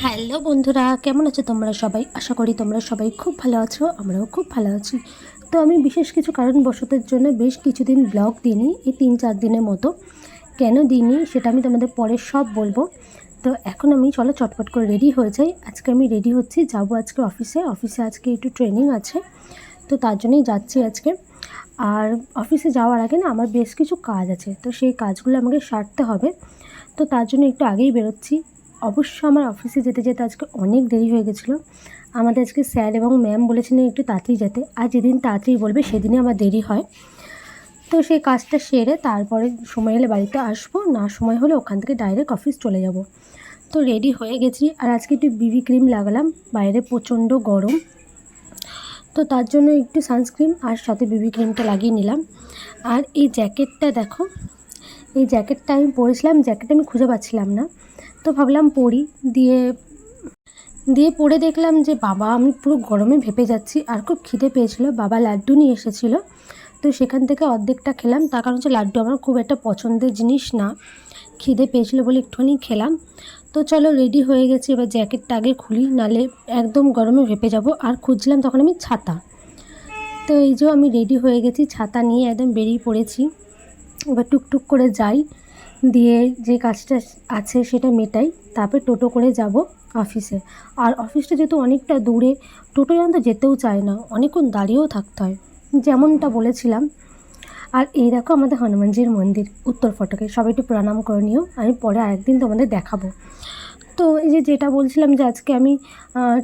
Hello বন্ধুরা, কেমন আছো তোমরা সবাই? আশা করি তোমরা সবাই খুব ভালো আছো, আমরাও খুব ভালো আছি। তো আমি বিশেষ কিছু কারণবশতের জন্য বেশ কিছুদিন ব্লগ দিইনি, এই 3-4 দিনের মতো। কেন দিইনি সেটা আমি তোমাদের পরে সব বলবো। তো এখন আমি চলো চটপট করে রেডি হয়ে যাই। আজকে আমি রেডি হচ্ছি, যাবো আজকে অফিসে আজকে একটু ট্রেনিং আছে, তো তার জন্যই যাচ্ছি আজকে। আর অফিসে যাওয়ার আগে না আমার বেশ কিছু কাজ আছে, তো সেই কাজগুলো আমাকে সারতে হবে। তো তার জন্য একটু আগেই বেরোচ্ছি। অবশ্য আমার অফিসে যেতে যেতে আজকে অনেক দেরি হয়ে গেছিলো। আমাদের আজকে স্যার এবং ম্যাম বলেছিলেন একটু তাড়াতাড়ি যেতে, আর যেদিন তাড়াতাড়ি বলবে সেদিনই আমার দেরি হয়। তো সেই কাজটা সেরে তারপরে সময় হলে বাড়িতে আসবো, না সময় হলে ওখান থেকে ডাইরেক্ট অফিস চলে যাব। তো রেডি হয়ে গেছি, আর আজকে একটু বিবি ক্রিম লাগালাম, বাইরে প্রচণ্ড গরম, তো তার জন্য একটু সানস্ক্রিন আর সাথে বিবি ক্রিমটা লাগিয়ে নিলাম। আর এই জ্যাকেটটা দেখো, এই জ্যাকেটটা আমি পরেছিলাম, জ্যাকেট আমি খুঁজে পাচ্ছিলাম না, তো ভাবলাম পরি। দিয়ে দিয়ে পরে দেখলাম যে বাবা, আমি পুরো গরমে ভেপে যাচ্ছি। আর খুব খিদে পেয়েছিল, বাবা লাড্ডু নিয়ে এসেছিলো, তো সেখান থেকে অর্ধেকটা খেলাম। তার কারণ হচ্ছে লাড্ডু আমার খুব একটা পছন্দের জিনিস না, খিদে পেয়েছিলো বলে একটুখানি খেলাম। তো চলো রেডি হয়ে গেছি, এবার জ্যাকেটটা আগে খুলি, নালে একদম গরমে ভেপে যাব। আর খুঁজছিলাম তখন আমি ছাতা। তো এই যে আমি রেডি হয়ে গেছি, ছাতা নিয়ে একদম বেরিয়ে পড়েছি। এবার টুকটুক করে যাই, দিয়ে যে কাজটা আছে সেটা মেটাই, তারপরে টোটো করে যাব অফিসে। আর অফিসটা যেহেতু অনেকটা দূরে, টোটো তো যেতেও চায় না, অনেকক্ষণ দাঁড়িয়েও থাকতে হয়, যেমনটা বলেছিলাম। আর এই দেখো আমাদের হনুমানজির মন্দির উত্তর ফটকে, সবাই একটু প্রণাম করে নিও, আমি পরে আরেকদিন তোমাদের দেখাবো। তো এই যেটা বলছিলাম যে আজকে আমি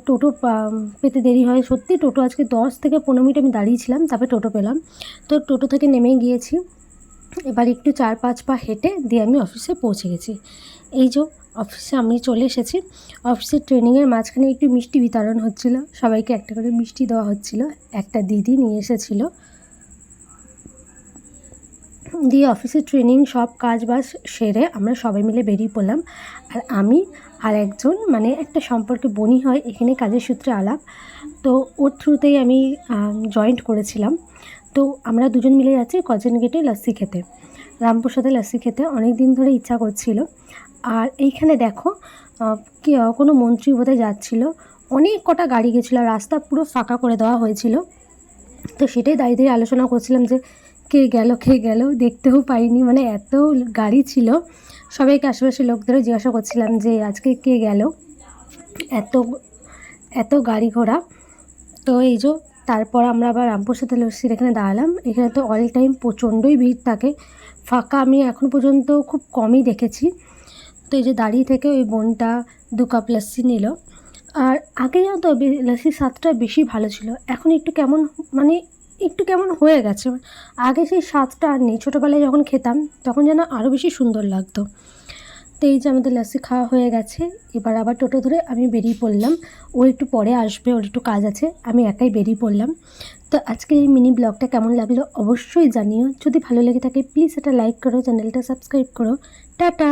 টোটো পেতে দেরি হয়, সত্যি টোটো আজকে 10 থেকে 15 মিনিট আমি দাঁড়িয়েছিলাম, তারপরে টোটো পেলাম। তো টোটো থেকে নেমেই গিয়েছি, এবার একটু 4-5 পা হেঁটে দিয়ে আমি অফিসে পৌঁছে গেছি। এই যে অফিসে আমি চলে এসেছি। অফিসের ট্রেনিংয়ের মাঝখানে একটু মিষ্টি বিতরণ হচ্ছিল, সবাইকে একটা করে মিষ্টি দেওয়া হচ্ছিল, একটা দিদি নিয়ে এসেছিলো। দিয়ে অফিসের ট্রেনিং সব কাজ বাজ সেরে আমরা সবাই মিলে বেরিয়ে পড়লাম। আর আমি আর একজন, মানে একটা সম্পর্কে বনি হয় এখানে কাজের সূত্রে আলাপ, তো ওর থ্রুতেই আমি জয়েন্ট করেছিলাম। তো আমরা দুজন মিলে যাচ্ছি কজন গেটে লস্যি খেতে, রামপ্রসাদে লস্যি খেতে, অনেক দিন ধরে ইচ্ছা করছিল। আর এইখানে দেখো কি কোনো মন্ত্রী বোধহয় যাচ্ছিলো, অনেক কটা গাড়ি গেছিলো, রাস্তা পুরো ফাঁকা করে দেওয়া হয়েছিল। তো সেটাই দাঁড়িয়ে দাঁড়িয়ে আলোচনা করছিলাম যে কে গেল দেখতেও পাইনি, মানে এত গাড়ি ছিল। সবাইকে আশেপাশের লোকদেরও জিজ্ঞাসা করছিলাম যে আজকে কে গেল, এত এত গাড়ি ঘোড়া। তো এই যে তারপর আমরা আবার রামপ্রসাদ লস্যির এখানে দাঁড়ালাম। এখানে তো অল টাইম প্রচণ্ডই ভিড় থাকে, ফাঁকা আমি এখন পর্যন্ত খুব কমই দেখেছি। তো এই যে দাঁড়িয়ে থেকে ওই বোনটা 2 কাপ লস্যি নিল। আর আগে জানো তো লস্যির স্বাদটা বেশি ভালো ছিল, এখন একটু কেমন, মানে একটু কেমন হয়ে গেছে। আগে সেই স্বাদটা আর নেই, ছোটোবেলায় যখন খেতাম তখন যেন আরও বেশি সুন্দর লাগতো। তো এই যে আমাদের লস্যি খাওয়া হয়ে গেছে, এবার আবার টোটো ধরে আমি বেরিয়ে পড়লাম। ও একটু পরে আসবে, ওর একটু কাজ আছে, আমি একাই বেরিয়ে পড়লাম। তো আজকের এই মিনি ব্লগটা কেমন লাগলো অবশ্যই জানিও, যদি ভালো লেগে থাকে প্লিজ একটা লাইক করো, চ্যানেলটা সাবস্ক্রাইব করো। টাটা।